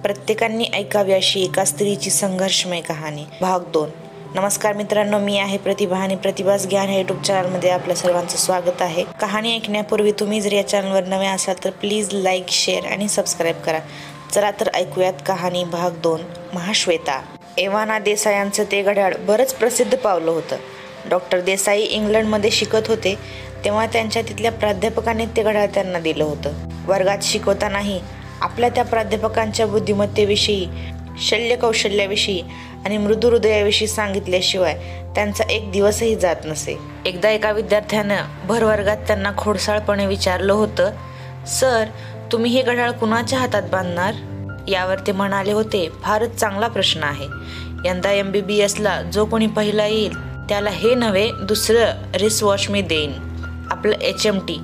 प्रत्येकाने ऐकावी अशी एका स्त्रीची संघर्षमय कहाणी भाग 2। नमस्कार मित्रांनो, मी आहे प्रतिभा आणि प्रतिभास ज्ञान या यूट्यूब चॅनलमध्ये आपल्या सर्वांचं स्वागत आहे। कहाणी ऐकण्यापूर्वी तुम्ही जर या चॅनलवर नवे असाल तर प्लीज लाईक, शेअर आणि सबस्क्राईब करा। चला तर ऐकूयात कहाणी भाग 2। महाश्वेता। एव्हाना देसाई यांचं ते घड्याळ बरंच प्रसिद्ध पावलं होतं। डॉक्टर देसाई इंग्लंडमध्ये शिकत होते तेव्हा त्यांच्या तिथल्या प्राध्यापकाने ते घड्याळ त्यांना दिलं होतं। वर्गात शिकवतानाही आपल्या त्या प्राध्यापकांच्या बुद्धिमत्तेविषयी, शल्यकौशल्याविषयी आणि मृदू हृदयाविषयी सांगितल्याशिवाय त्यांचा एक दिवसही जात नसे। एकदा एका विद्यार्थ्यानं भर वर्गात त्यांना खोडसाळपणे विचारलं होतं, सर, तुम्ही हे घड्याळ कुणाच्या हातात बांधणार? यावर ते म्हणाले होते, फारच चांगला प्रश्न आहे। यंदा MBBSला जो कोणी पहिला येईल त्याला हे नव्हे दुसरं रिसवॉच मी देईन, आपलं HMT।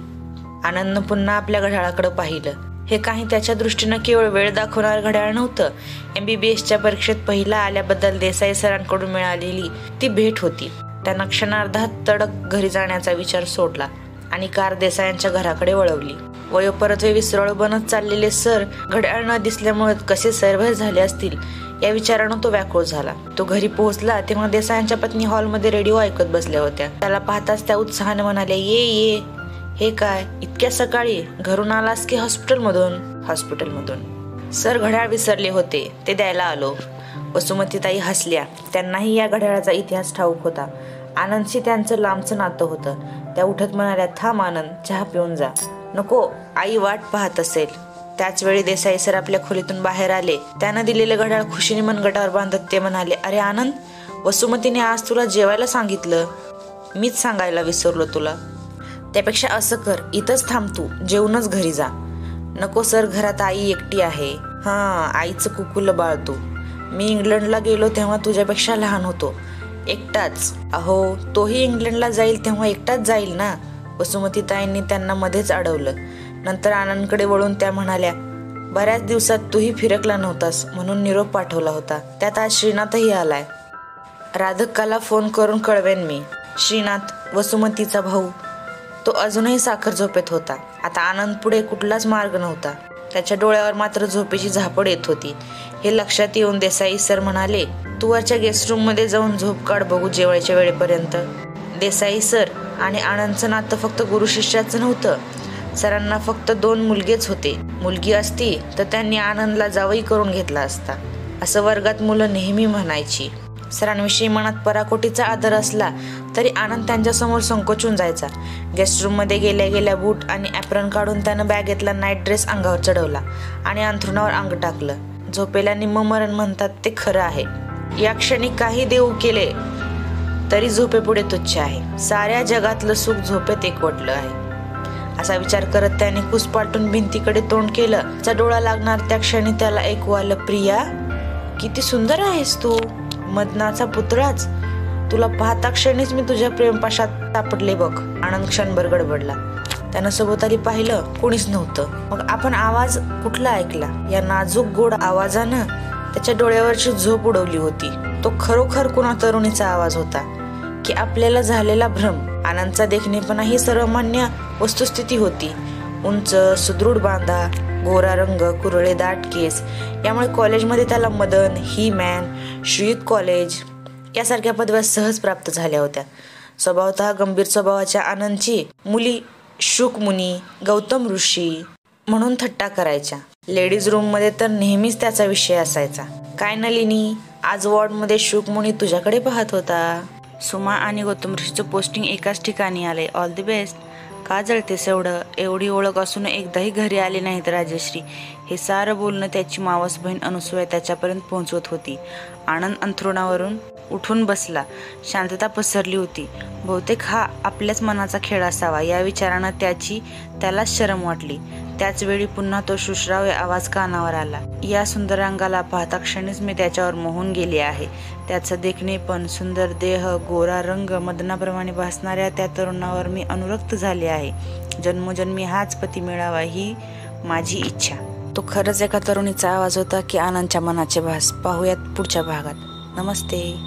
आनंदनं पुन्हा आपल्या घड्याळाकडे पाहिलं। हे काही त्याच्या दृष्टीनं केवळ वेळ दाखवणार घड्याळ नव्हतं। MBBSच्या परीक्षेत पहिला आल्याबद्दल देसाई सरांकडून मिळालेली ती भेट होती। त्यानं क्षणार्धात तडक घरी जाण्याचा विचार सोडला आणि कार देसायांच्या घराकडे वळवली। वयोपरत्वे विसराळू बनत चाललेले सर घड्याळ न दिसल्यामुळे कसे सैरभैर झाले असतील या विचारानं तो व्याकुळ झाला। तो घरी पोहोचला तेव्हा देसायांच्या पत्नी हॉलमध्ये रेडिओ ऐकत बसल्या होत्या। त्याला पाहताच त्या उत्साहाने म्हणाल्या, ये ये, हे काय इतक्या सकाळी? घरून आलास की हॉस्पिटलमधून? सर घड्याळ विसरले होते, ते द्यायला आलो। वसुमतीताई हसल्या। त्यांनाही या घड्याळाचा इतिहास ठाऊक होता। आनंदशी त्यांचं लांबचं नातं होतं। त्या उठत म्हणाल्या, थांब आनंद, चहा पिऊन जा। नको, आई वाट पाहत असेल। त्याच वेळी देसाई सर आपल्या खोलीतून बाहेर आले। त्यानं दिलेलं घड्याळ खुशीने मनगटावर बांधत ते म्हणाले, अरे आनंद, वसुमतीने आज तुला जेवायला सांगितलं, मीच सांगायला विसरलो तुला। त्यापेक्षा असं कर, इथंच थांब, तू जेवूनच घरी जा। नको सर, घरात आई एकटी आहे। आईचं कुकुलं बाळतो। मी इंग्लंडला गेलो तेव्हा तुझ्यापेक्षा लहान होतो, एकटाच। अहो, तोही इंग्लंडला जाईल तेव्हा एकटाच जाईल ना। वसुमतीताईंनी त्यांना मध्येच अडवलं। नंतर आनंदकडे वळून त्या म्हणाल्या, बऱ्याच दिवसात तूही फिरकला नव्हतास म्हणून निरोप पाठवला होता। त्यात आज श्रीनाथही आलाय। राधक्काला फोन करून कळवेन मी। श्रीनाथ, वसुमतीचा भाऊ, तो अजूनही साखर झोपेत होता। आता आनंद पुढे कुठलाच मार्ग नव्हता। त्याच्या डोळ्यावर मात्र झोपेची झापड येत होती। हे लक्षात येऊन देसाई सर म्हणाले, तू वरच्या गेस्ट रूम मध्ये जाऊन झोप काढ बघू जेवायच्या वेळेपर्यंत। देसाई सर आणि आनंदचं नातं फक्त गुरु शिष्याचं नव्हतं। सरांना फक्त 2 मुलगेच होते। मुलगी असती तर त्यांनी आनंदला जावई करून घेतला असता, असं वर्गात मुलं नेहमी म्हणायची। सरांविषयी मनात पराकोटीचा आदर असला तरी आनंद त्यांच्यासमोर संकोचून जायचा। गेस्ट रूम मध्ये गेल्या गेल्या बूट आणि ॲप्रन काढून त्यानं बॅगेतला नाईट ड्रेस अंगावर चढवला आणि अंथरुणावर अंग टाकलं। झोपेला निम्म मरण म्हणतात ते खरं आहे। या क्षणी काही देऊ केले तरी झोपेपुढे तुच्छ आहे। साऱ्या जगातलं सुख झोपेत एकवटलं आहे, असा विचार करत त्याने कुसपालटून भिंतीकडे तोंड केलं। चा डोळा लागणार त्या क्षणी त्याला ऐकू आलं, प्रिया, किती सुंदर आहेस तू, मदनाचा पुतळाच। तुला पाहता क्षणीच मी तुझ्या प्रेमपाशात सापडले बघ। आनंद क्षणभर गडबडला। त्यानं सभोवताली पाहिलं, कोणीच नव्हतं। मग आपण आवाज कुठला ऐकला? या नाजूक गोड आवाजानं त्याच्या डोळ्यावरची झोप उडवली होती। तो खरोखर कुणा तरुणीचा आवाज होता की आपल्याला झालेला भ्रम? आनंदचा देखणेपणा ही सर्वमान्य वस्तुस्थिती होती। उंच, सुदृढ बांधा, गोरा रंग, कुरळे दाट केस, यामुळे कॉलेजमध्ये त्याला Madan, he man, Shriyut college यासारख्या पदव्या सहज प्राप्त झाल्या होत्या। स्वभावतः गंभीर स्वभावाच्या आनंदची मुली शुकमुनी, गौतम ऋषी म्हणून थट्टा करायच्या। लेडीज रूम मध्ये तर नेहमीच त्याचा विषय असायचा। काय नलिनी, आज वॉर्डमध्ये शुकमुनी तुझ्याकडे पाहत होता। सुमा आणि गौतम ऋषीचं पोस्टिंग एकाच ठिकाणी आलंय, ऑल द बेस्ट। का जळतेस एवढं? एवढी ओळख असून एकदाही घरी आले नाहीत राजश्री। हे सारं बोलणं त्याची मावस बहीण अनुसूया त्याच्यापर्यंत पोहोचवत होती। आनंद अंथरुणावरून उठून बसला। शांतता पसरली होती। बहुतेक हा आपल्याच मनाचा खेळ असावा या विचारानं त्यालाच शरम वाटली। त्याच वेळी पुन्हा तो शुश्राव्य आवाज कानावर आला, या सुंदरांगाला पाहता क्षणीच मी त्याच्यावर मोहून गेले आहे। त्याचं देखणेपण, सुंदर देह, गोरा रंग, मदनाप्रमाणे भासणाऱ्या त्या तरुणावर मी अनुरक्त झाले आहे। जन्मोजन्मी हाच पती मिळावा ही माझी इच्छा। तो खरंच एका तरुणीचा आवाज होता की आनंदच्या मनाचे भास? पाहूयात पुढच्या भागात। नमस्ते।